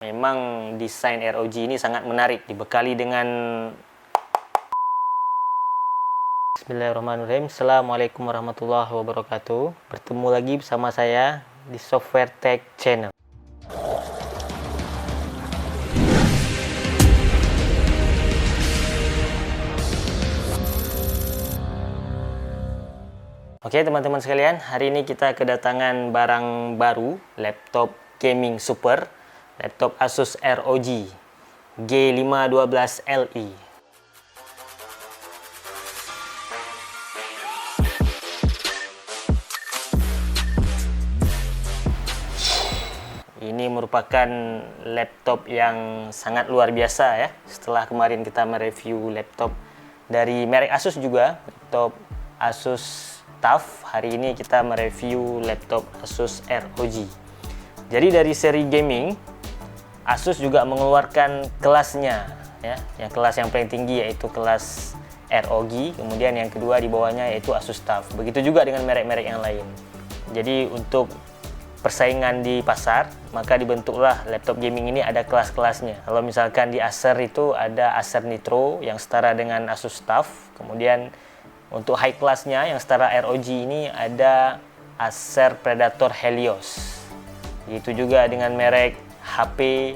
Memang desain ROG ini sangat menarik, dibekali dengan Bismillahirrahmanirrahim. Assalamualaikum warahmatullahi wabarakatuh. Bertemu lagi bersama saya di Software Tech Channel. Oke teman-teman sekalian, hari ini kita kedatangan barang baru, laptop gaming super, laptop Asus ROG G512Li. Ini merupakan laptop yang sangat luar biasa ya. Setelah kemarin kita mereview laptop dari merek Asus juga, laptop Asus TUF, hari ini kita mereview laptop Asus ROG. Jadi dari seri gaming, Asus juga mengeluarkan kelasnya ya, yang kelas yang paling tinggi yaitu kelas ROG, kemudian yang kedua di bawahnya yaitu Asus TUF. Begitu juga dengan merek-merek yang lain. Jadi untuk persaingan di pasar, maka dibentuklah laptop gaming ini ada kelas-kelasnya. Kalau misalkan di Acer itu ada Acer Nitro yang setara dengan Asus TUF, kemudian untuk high class-nya yang setara ROG ini ada Acer Predator Helios. Begitu juga dengan merek HP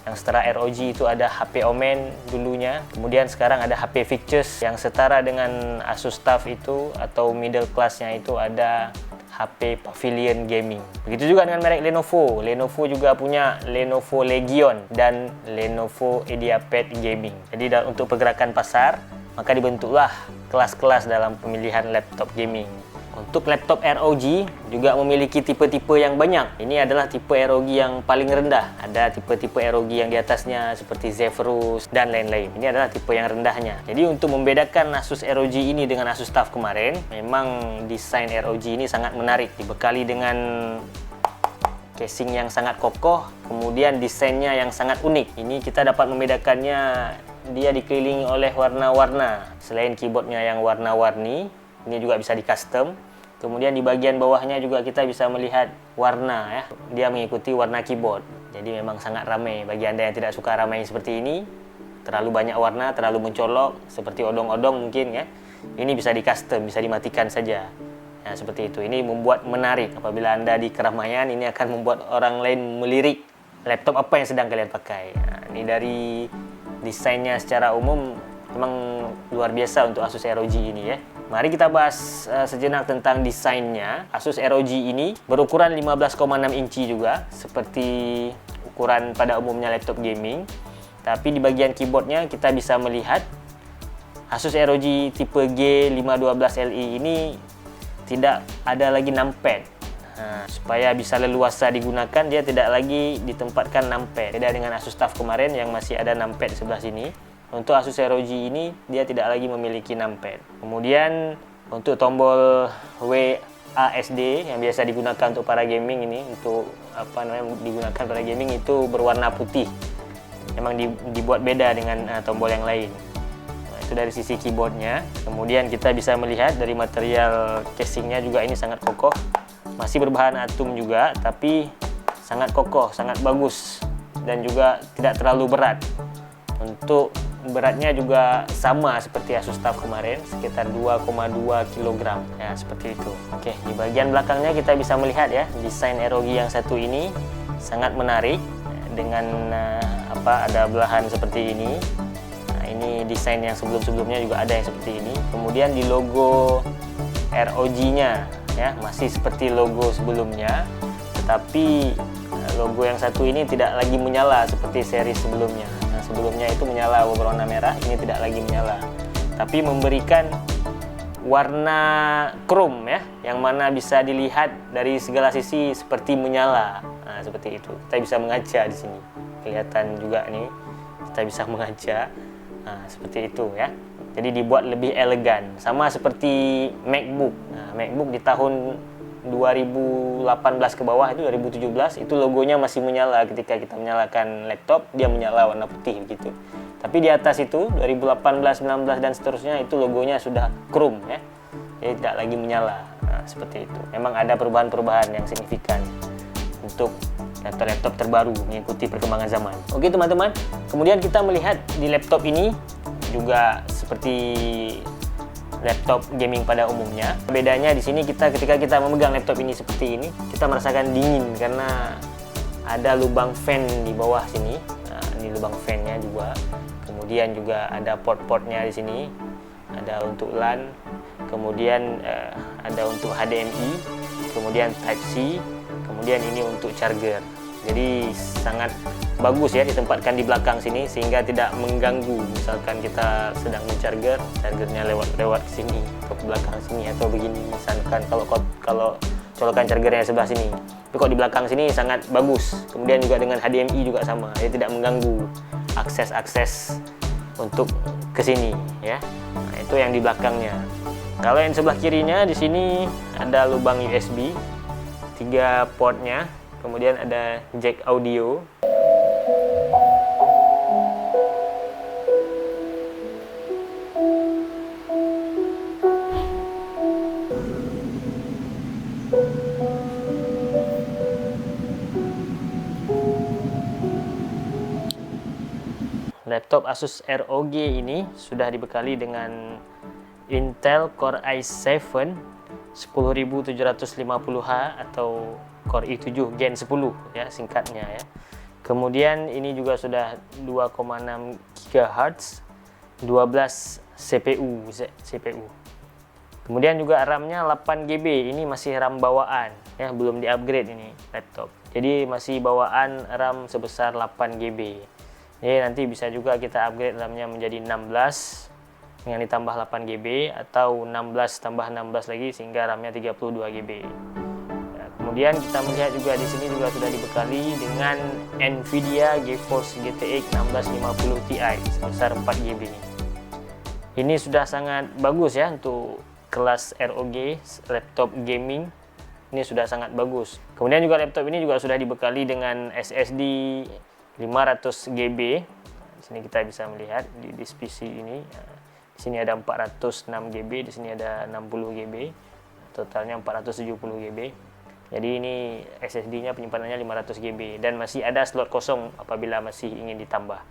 yang setara ROG itu ada HP Omen dulunya. Kemudian sekarang ada HP Victus yang setara dengan Asus TUF itu, atau middle class-nya itu ada HP Pavilion Gaming. Begitu juga dengan merek Lenovo. Lenovo juga punya Lenovo Legion dan Lenovo IdeaPad Gaming. Jadi untuk pergerakan pasar, maka dibentuklah kelas-kelas dalam pemilihan laptop gaming. Untuk laptop ROG juga memiliki tipe-tipe yang banyak. Ini adalah tipe ROG yang paling rendah. Ada tipe-tipe ROG yang di atasnya seperti Zephyrus dan lain-lain. Ini adalah tipe yang rendahnya. Jadi untuk membedakan Asus ROG ini dengan Asus TUF kemarin, memang desain ROG ini sangat menarik. Dibekali dengan casing yang sangat kokoh, kemudian desainnya yang sangat unik. Ini kita dapat membedakannya, dia dikelilingi oleh warna-warna. Selain keyboardnya yang warna-warni, ini juga bisa di custom. Kemudian di bagian bawahnya juga kita bisa melihat warna ya. Dia mengikuti warna keyboard. Jadi memang sangat ramai. Bagi Anda yang tidak suka ramai seperti ini, terlalu banyak warna, terlalu mencolok, seperti odong-odong mungkin ya, ini bisa di custom, bisa dimatikan saja. Nah, seperti itu. Ini membuat menarik. Apabila Anda di keramaian, ini akan membuat orang lain melirik laptop apa yang sedang kalian pakai. Nah, ini dari desainnya secara umum memang luar biasa untuk Asus ROG ini ya. Mari kita bahas sejenak tentang desainnya. Asus ROG ini berukuran 15,6 inci juga, seperti ukuran pada umumnya laptop gaming. Tapi di bagian keyboardnya kita bisa melihat Asus ROG tipe G512Li ini tidak ada lagi numpad. Nah, supaya bisa leluasa digunakan, dia tidak lagi ditempatkan numpad. Beda dengan Asus TUF kemarin yang masih ada numpad sebelah sini. Untuk Asus ROG ini dia tidak lagi memiliki numpad. Kemudian untuk tombol WASD yang biasa digunakan untuk para gaming ini, untuk digunakan para gaming itu berwarna putih. Memang dibuat beda dengan tombol yang lain. Nah, itu dari sisi keyboardnya. Kemudian kita bisa melihat dari material casingnya juga ini sangat kokoh. Masih berbahan atum juga, tapi sangat kokoh, sangat bagus, dan juga tidak terlalu berat. Untuk beratnya juga sama seperti Asus TUF kemarin, sekitar 2,2 kg ya, seperti itu. Oke, di bagian belakangnya kita bisa melihat ya, desain ROG yang satu ini sangat menarik dengan ada belahan seperti ini. Nah, ini desain yang sebelum-sebelumnya juga ada yang seperti ini. Kemudian di logo ROG-nya ya, masih seperti logo sebelumnya, tetapi logo yang satu ini tidak lagi menyala seperti seri sebelumnya. Nah, sebelumnya itu menyala berwarna merah, ini tidak lagi menyala, tapi memberikan warna chrome ya, yang mana bisa dilihat dari segala sisi seperti menyala. Nah, seperti itu. Kita bisa mengaca di sini. Kelihatan juga nih, kita bisa mengaca. Nah, seperti itu ya. Jadi dibuat lebih elegan, sama seperti MacBook. Nah, MacBook di tahun 2018 ke bawah, itu 2017, itu logonya masih menyala. Ketika kita menyalakan laptop, dia menyala warna putih gitu. Tapi di atas itu 2018, 19 dan seterusnya itu logonya sudah chrome ya. Jadi tidak lagi menyala. Nah, seperti itu. Memang ada perubahan-perubahan yang signifikan untuk laptop-laptop terbaru mengikuti perkembangan zaman. Oke teman-teman, kemudian kita melihat di laptop ini juga seperti laptop gaming pada umumnya. Bedanya di sini ketika kita memegang laptop ini seperti ini, kita merasakan dingin karena ada lubang fan di bawah sini. Nah, ini lubang fan-nya juga. Kemudian juga ada port-portnya di sini. Ada untuk LAN, kemudian ada untuk HDMI, kemudian Type C, kemudian ini untuk charger. Jadi sangat bagus ya ditempatkan di belakang sini sehingga tidak mengganggu. Misalkan kita sedang mencarger, chargernya lewat sini ke belakang sini atau begini. Misalkan kalau colokan chargernya sebelah sini, tapi kok di belakang sini sangat bagus. Kemudian juga dengan HDMI juga sama, dia tidak mengganggu akses untuk ke sini ya. Nah, itu yang di belakangnya. Kalau yang sebelah kirinya di sini ada lubang USB, 3 portnya. Kemudian ada jack audio. Laptop Asus ROG ini sudah dibekali dengan Intel Core i7 10750H atau Core i7 Gen 10 ya singkatnya ya. Kemudian ini juga sudah 2,6 GHz, 12 CPU. Kemudian juga RAM-nya 8 GB. Ini masih RAM bawaan ya, belum di-upgrade ini laptop. Jadi masih bawaan RAM sebesar 8 GB. Jadi nanti bisa juga kita upgrade RAM-nya menjadi 16 dengan ditambah 8 GB atau 16 tambah 16 lagi sehingga RAM-nya 32 GB. Kemudian kita melihat juga di sini juga sudah dibekali dengan Nvidia GeForce GTX 1650 Ti sebesar 4 GB. Ini sudah sangat bagus ya untuk kelas ROG laptop gaming. Ini sudah sangat bagus. Kemudian juga laptop ini juga sudah dibekali dengan SSD 500 GB. Di sini kita bisa melihat di PC ini. Di sini ada 406 GB, di sini ada 60 GB. Totalnya 470 GB. Jadi ini SSD-nya penyimpanannya 500 GB dan masih ada slot kosong apabila masih ingin ditambah.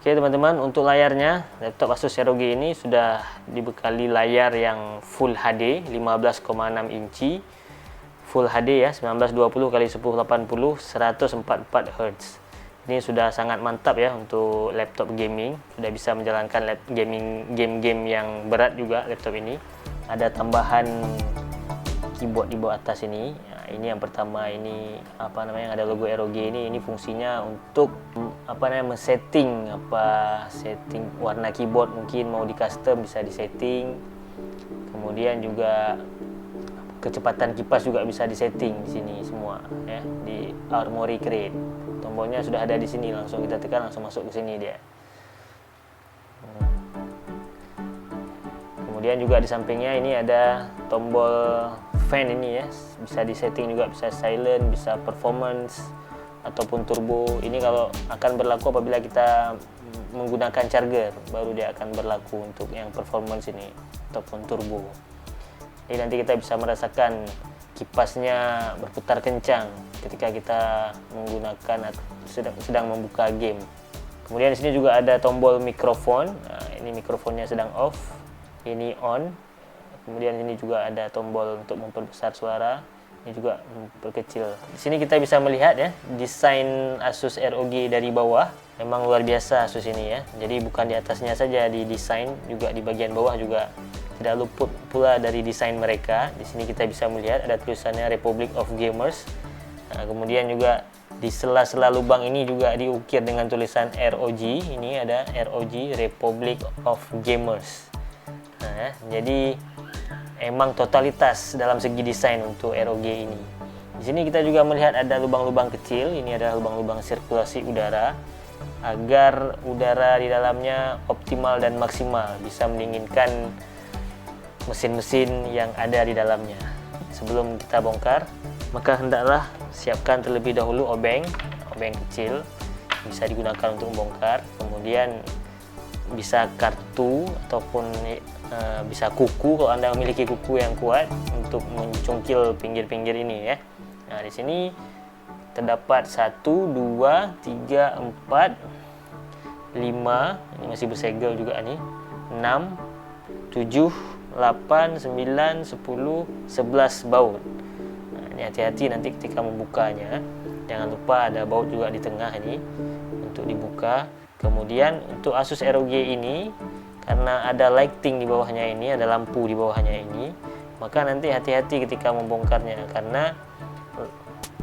Oke teman-teman, untuk layarnya laptop Asus ROG ini sudah dibekali layar yang Full HD 15,6 inci. Full HD ya, 1920x1080 144 Hz. Ini sudah sangat mantap ya untuk laptop gaming. Sudah bisa menjalankan game-game yang berat juga laptop ini. Ada tambahan keyboard di bawah atas ini. Nah, ini yang pertama, ini yang ada logo ROG ini fungsinya untuk setting warna keyboard, mungkin mau di custom bisa disetting. Kemudian juga kecepatan kipas juga bisa disetting di sini semua ya, di Armoury Crate. Tombolnya sudah ada di sini, langsung kita tekan langsung masuk ke sini dia. Kemudian juga di sampingnya ini ada tombol fan ini ya, bisa disetting juga, bisa silent, bisa performance ataupun turbo. Ini kalau akan berlaku apabila kita menggunakan charger, baru dia akan berlaku untuk yang performance ini ataupun turbo. Jadi nanti kita bisa merasakan kipasnya berputar kencang ketika kita menggunakan sedang membuka game. Kemudian di sini juga ada tombol mikrofon. Nah, ini mikrofonnya sedang off, ini on. Kemudian ini juga ada tombol untuk memperbesar suara, ini juga memperkecil. Di sini kita bisa melihat ya desain Asus ROG dari bawah. Memang luar biasa Asus ini ya. Jadi bukan di atasnya saja di desain, juga di bagian bawah juga tidak luput pula dari desain mereka. Di sini kita bisa melihat ada tulisannya Republic of Gamers. Nah, kemudian juga di sela-sela lubang ini juga diukir dengan tulisan ROG. Ini ada ROG Republic of Gamers. Nah, jadi emang totalitas dalam segi desain untuk ROG ini. Di sini kita juga melihat ada lubang-lubang kecil. Ini adalah lubang-lubang sirkulasi udara agar udara di dalamnya optimal dan maksimal, bisa mendinginkan mesin-mesin yang ada di dalamnya. Sebelum kita bongkar, maka hendaklah siapkan terlebih dahulu obeng kecil, bisa digunakan untuk membongkar. Kemudian bisa kartu ataupun bisa kuku kalau Anda memiliki kuku yang kuat untuk mencungkil pinggir-pinggir ini ya. Nah, di sini terdapat 1, 2, 3, 4, 5, ini masih bersegel juga nih, 6, 7, 8, 9, 10, 11 baut. Nah, ini hati-hati nanti ketika membukanya, jangan lupa ada baut juga di tengah ini untuk dibuka. Kemudian untuk Asus ROG ini, karena ada lighting di bawahnya ini, ada lampu di bawahnya ini, maka nanti hati-hati ketika membongkarnya, karena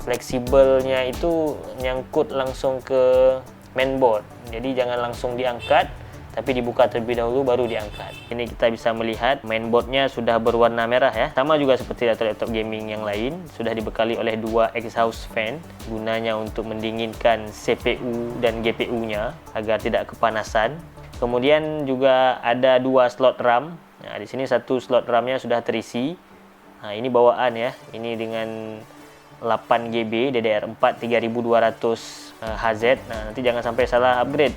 fleksibelnya itu nyangkut langsung ke mainboard. Jadi jangan langsung diangkat, tapi dibuka terlebih dahulu baru diangkat. Ini kita bisa melihat mainboardnya sudah berwarna merah ya. Sama juga seperti laptop gaming yang lain, sudah dibekali oleh 2 exhaust fan, gunanya untuk mendinginkan CPU dan GPU-nya agar tidak kepanasan. Kemudian juga ada 2 slot RAM. Nah, di sini 1 slot RAM-nya sudah terisi. Nah, ini bawaan ya. Ini dengan 8GB DDR4 3200 Hz. Nah, nanti jangan sampai salah upgrade.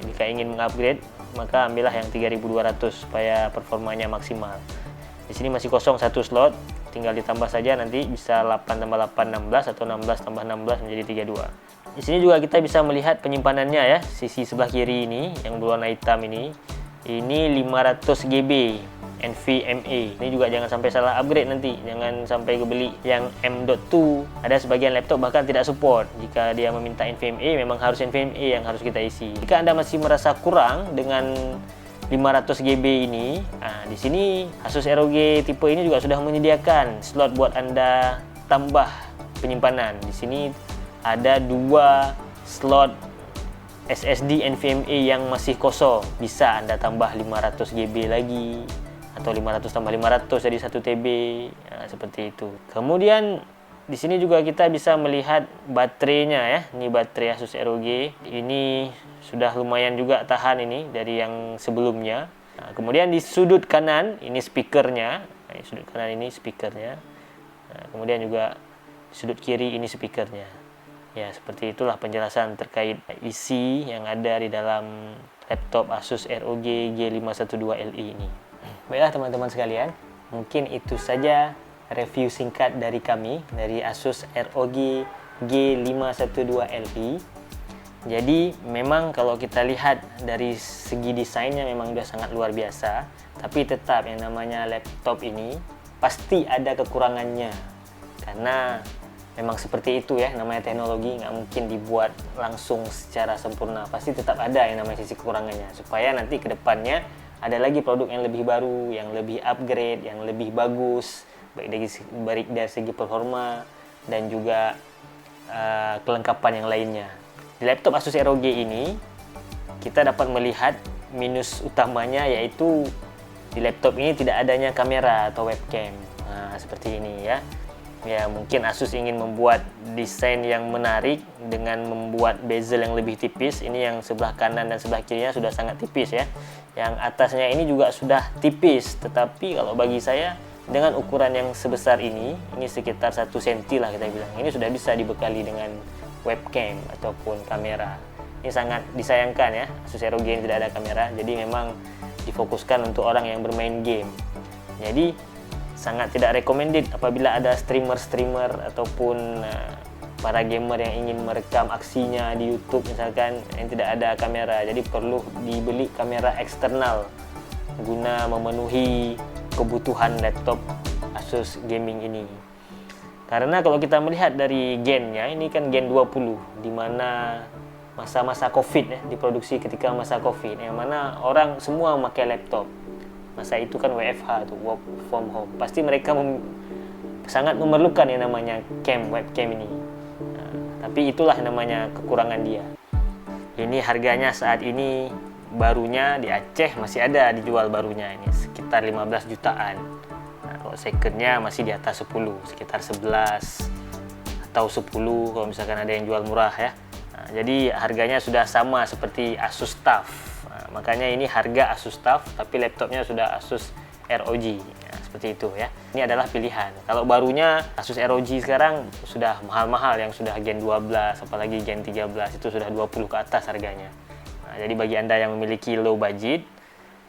Jika ingin mengupgrade, maka ambillah yang 3200 supaya performanya maksimal. Di sini masih kosong 1 slot, tinggal ditambah saja, nanti bisa 8 tambah 8 16 atau 16 tambah 16 menjadi 32. Di sini juga kita bisa melihat penyimpanannya ya. Sisi sebelah kiri ini yang berwarna hitam ini 500GB NVMe. Ini juga jangan sampai salah upgrade nanti, jangan sampai kebeli yang M.2. Ada sebagian laptop bahkan tidak support. Jika dia meminta NVMe, memang harus NVMe yang harus kita isi. Jika Anda masih merasa kurang dengan 500GB ini, di sini Asus ROG tipe ini juga sudah menyediakan slot buat Anda tambah penyimpanan. Di sini ada 2 slot SSD NVMe yang masih kosong. Bisa Anda tambah 500GB lagi, atau 500 tambah 500 jadi 1 TB, seperti itu. Kemudian di sini juga kita bisa melihat baterainya ya. Ini baterai Asus ROG. Ini sudah lumayan juga tahan ini dari yang sebelumnya. Nah, kemudian di sudut kanan ini speakernya. Nah, sudut kanan ini speakernya. Nah, kemudian juga sudut kiri ini speakernya. Ya, seperti itulah penjelasan terkait isi yang ada di dalam laptop Asus ROG G512Li ini. Baiklah teman-teman sekalian, mungkin itu saja review singkat dari kami dari Asus ROG G512Li. Jadi memang kalau kita lihat dari segi desainnya memang sudah sangat luar biasa, tapi tetap yang namanya laptop ini pasti ada kekurangannya, karena memang seperti itu ya, namanya teknologi nggak mungkin dibuat langsung secara sempurna, pasti tetap ada yang namanya sisi kekurangannya, supaya nanti ke depannya ada lagi produk yang lebih baru, yang lebih upgrade, yang lebih bagus, baik dari segi performa dan juga kelengkapan yang lainnya. Di laptop Asus ROG ini kita dapat melihat minus utamanya, yaitu di laptop ini tidak adanya kamera atau webcam. Nah, seperti ini ya. Ya, mungkin Asus ingin membuat desain yang menarik dengan membuat bezel yang lebih tipis. Ini yang sebelah kanan dan sebelah kirinya sudah sangat tipis ya. Yang atasnya ini juga sudah tipis, tetapi kalau bagi saya dengan ukuran yang sebesar ini sekitar 1 cm lah kita bilang, ini sudah bisa dibekali dengan webcam ataupun kamera. Ini sangat disayangkan ya, Asus ROG ini tidak ada kamera, jadi memang difokuskan untuk orang yang bermain game. Jadi sangat tidak recommended apabila ada streamer ataupun para gamer yang ingin merekam aksinya di YouTube misalkan yang tidak ada kamera. Jadi perlu dibeli kamera eksternal guna memenuhi kebutuhan laptop Asus gaming ini. Karena kalau kita melihat dari gennya, ini kan Gen 20, di mana masa-masa Covid ya, diproduksi ketika masa Covid, yang mana orang semua memakai laptop. Masa itu kan WFH tuh, work from home. Pasti mereka sangat memerlukan yang namanya webcam ini. Nah, tapi itulah yang namanya kekurangan dia. Ini harganya saat ini barunya di Aceh masih ada dijual barunya ini sekitar 15 jutaan. Nah, kalau secondnya masih di atas 10, sekitar 11 atau 10 kalau misalkan ada yang jual murah ya. Nah, jadi harganya sudah sama seperti Asus TUF. Nah, makanya ini harga Asus TUF tapi laptopnya sudah Asus ROG ya, seperti itu ya. Ini adalah pilihan. Kalau barunya Asus ROG sekarang sudah mahal-mahal, yang sudah Gen 12 apalagi Gen 13 itu sudah 20 ke atas harganya. Nah, jadi bagi Anda yang memiliki low budget,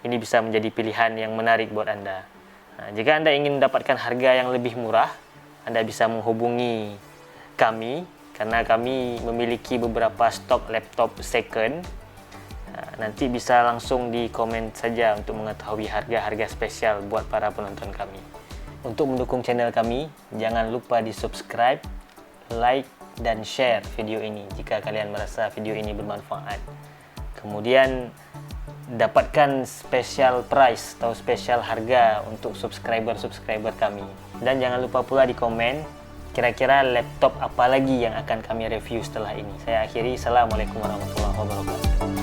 ini bisa menjadi pilihan yang menarik buat Anda. Nah, jika Anda ingin mendapatkan harga yang lebih murah, Anda bisa menghubungi kami karena kami memiliki beberapa stok laptop second. Nanti bisa langsung di komen saja untuk mengetahui harga-harga spesial buat para penonton kami. Untuk mendukung channel kami, jangan lupa di subscribe, like, dan share video ini jika kalian merasa video ini bermanfaat. Kemudian dapatkan special price atau special harga untuk subscriber kami. Dan jangan lupa pula di komen kira-kira laptop apa lagi yang akan kami review setelah ini. Saya akhiri. Assalamualaikum warahmatullahi wabarakatuh.